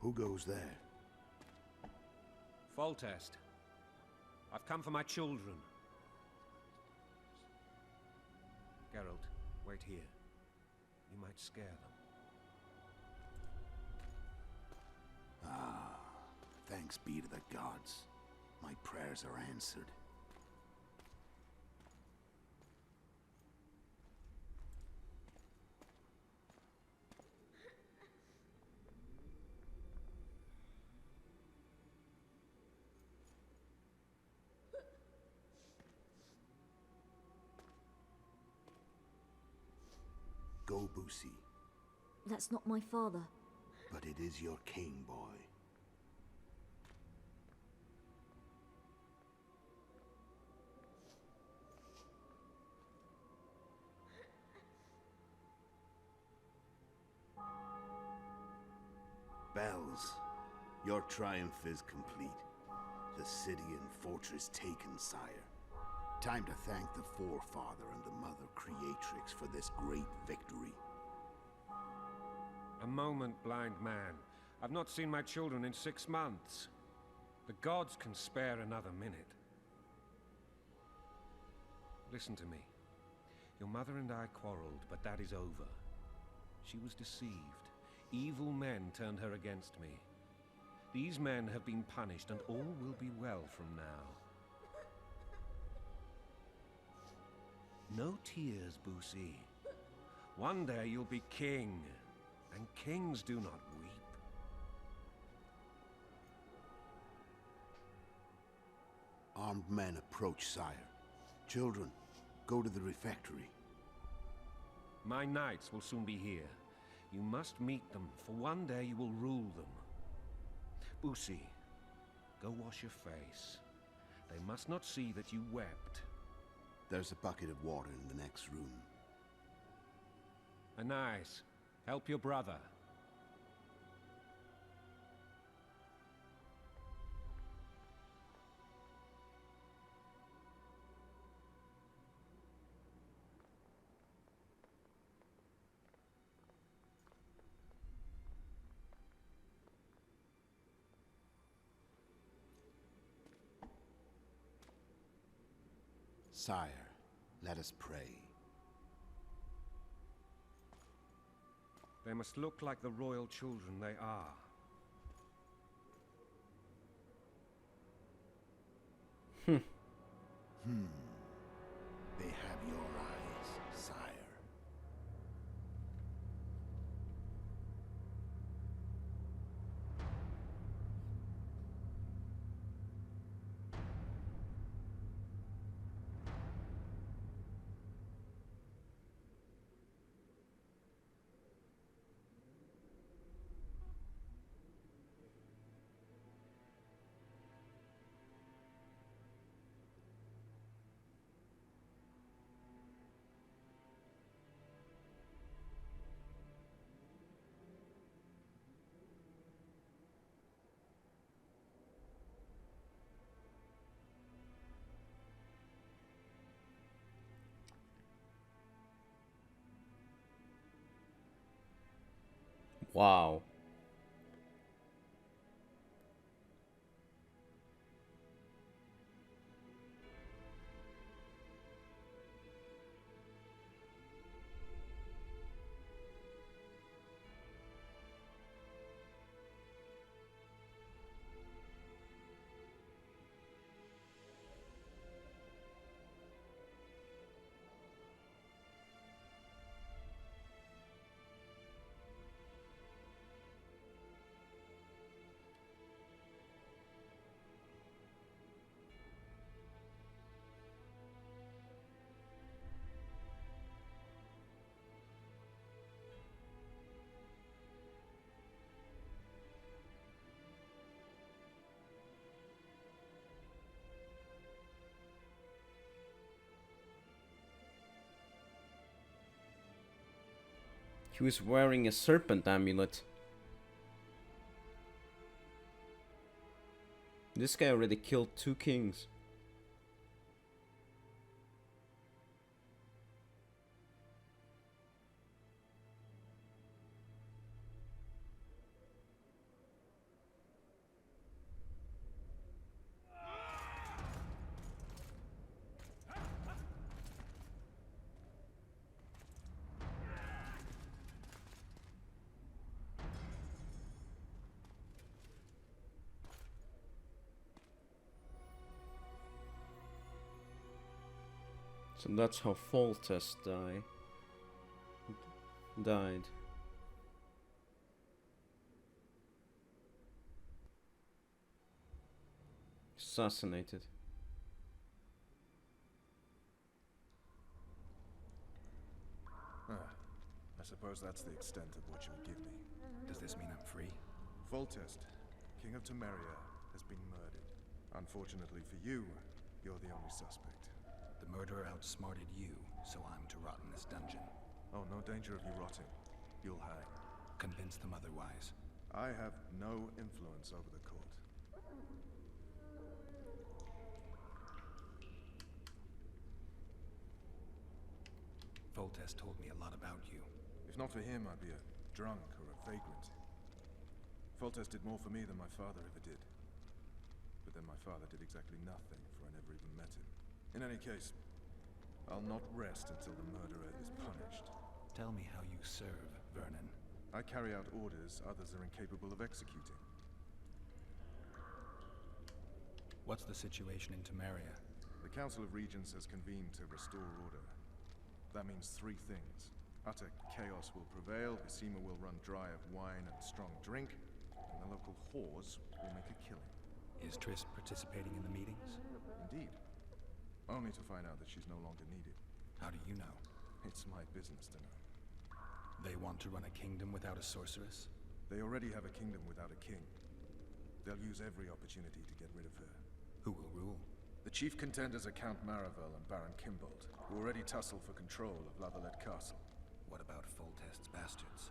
Who goes there? Foltest. I've come for my children. Geralt, wait here. You might scare them. Ah, thanks be to the gods. My prayers are answered. Go, Boosie. That's not my father. But it is your king, boy. Bells, your triumph is complete. The city and fortress taken, sire. Time to thank the Forefather and the Mother Creatrix for this great victory. A moment, blind man. I've not seen my children in 6 months. The gods can spare another minute. Listen to me. Your mother and I quarreled, but that is over. She was deceived. Evil men turned her against me. These men have been punished, and all will be well from now. No tears, Boosie. One day you'll be king, and kings do not weep. Armed men approach, sire. Children, go to the refectory. My knights will soon be here. You must meet them, for one day you will rule them. Boosie, go wash your face. They must not see that you wept. There's a bucket of water in the next room. Anais, help your brother. Sire, let us pray. They must look like the royal children they are. They have your eyes, sire. Wow. He was wearing a serpent amulet. This guy already killed 2 kings. So that's how Foltest died. Assassinated. I suppose that's the extent of what you'll give me. Does this mean I'm free? Foltest, King of Temeria, has been murdered. Unfortunately for you, you're the only suspect. The murderer outsmarted you, so I'm to rot in this dungeon. Oh, no danger of you rotting. You'll hang. Convince them otherwise. I have no influence over the court. Foltest told me a lot about you. If not for him, I'd be a drunk or a vagrant. Foltest did more for me than my father ever did. But then my father did exactly nothing, for I never even met him. In any case, I'll not rest until the murderer is punished. Tell me how you serve, Vernon. I carry out orders others are incapable of executing. What's the situation in Temeria? The Council of Regents has convened to restore order. That means three things. Utter chaos will prevail, Visima will run dry of wine and strong drink, and the local whores will make a killing. Is Triss participating in the meetings? Indeed. Only to find out that she's no longer needed. How do you know? It's my business to know. They want to run a kingdom without a sorceress? They already have a kingdom without a king. They'll use every opportunity to get rid of her. Who will rule? The chief contenders are Count Maravel and Baron Kimbold, who already tussle for control of Lavalette Castle. What about Foltest's bastards?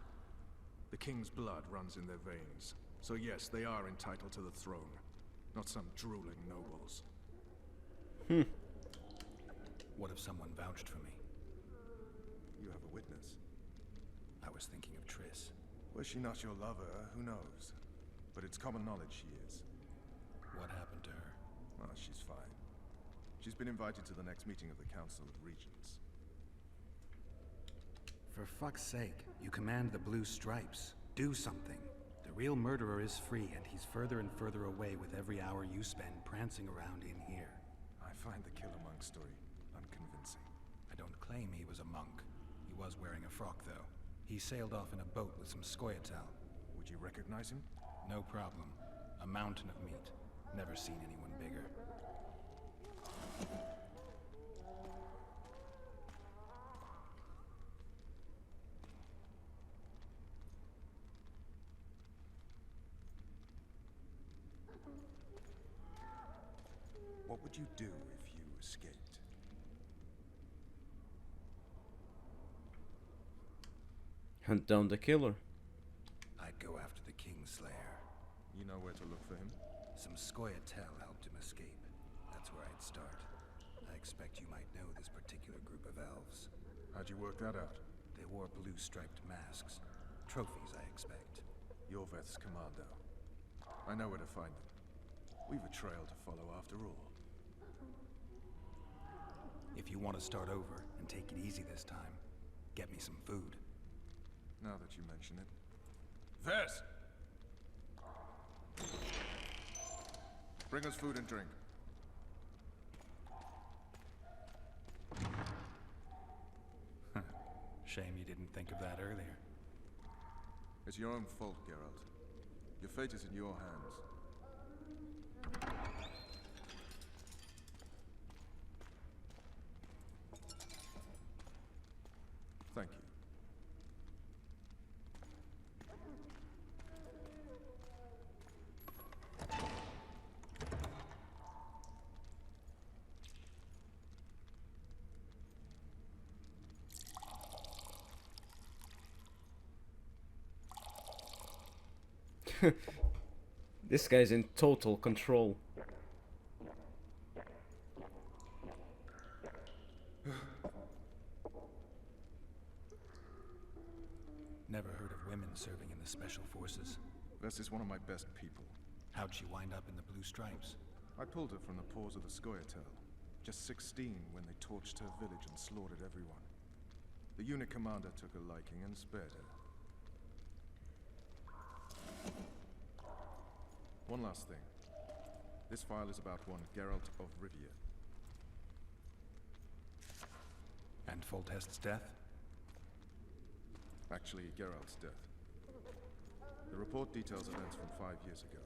The king's blood runs in their veins, so yes, they are entitled to the throne. Not some drooling nobles. What if someone vouched for me? You have a witness. I was thinking of Triss. Was she not your lover? Who knows? But it's common knowledge she is. What happened to her? Well, she's fine. She's been invited to the next meeting of the Council of Regents. For fuck's sake, you command the Blue Stripes. Do something. The real murderer is free, and he's further and further away with every hour you spend prancing around in here. I find the Killer Monk story unconvincing. I don't claim he was a monk. He was wearing a frock, though. He sailed off in a boat with some Scoia'tael. Would you recognize him? No problem. A mountain of meat. Never seen anyone bigger. What would you do if you escaped? Hunt down the killer. I'd go after the Kingslayer. You know where to look for him? Some Scoia'tael helped him escape. That's where I'd start. I expect you might know this particular group of elves. How'd you work that out? They wore blue-striped masks. Trophies, I expect. Yorveth's commando. I know where to find them. We've a trail to follow after all. If you want to start over and take it easy this time, get me some food. Now that you mention it. Vess! Bring us food and drink. Shame you didn't think of that earlier. It's your own fault, Geralt. Your fate is in your hands. Thank you. This guy's in total control. Never heard of women serving in the Special Forces. Vess is one of my best people. How'd she wind up in the Blue Stripes? I pulled her from the paws of the Scoia'tael. Just 16 when they torched her village and slaughtered everyone. The unit commander took a liking and spared her. One last thing. This file is about one Geralt of Rivia. And Foltest's death? Actually, Geralt's death. The report details events from 5 years ago.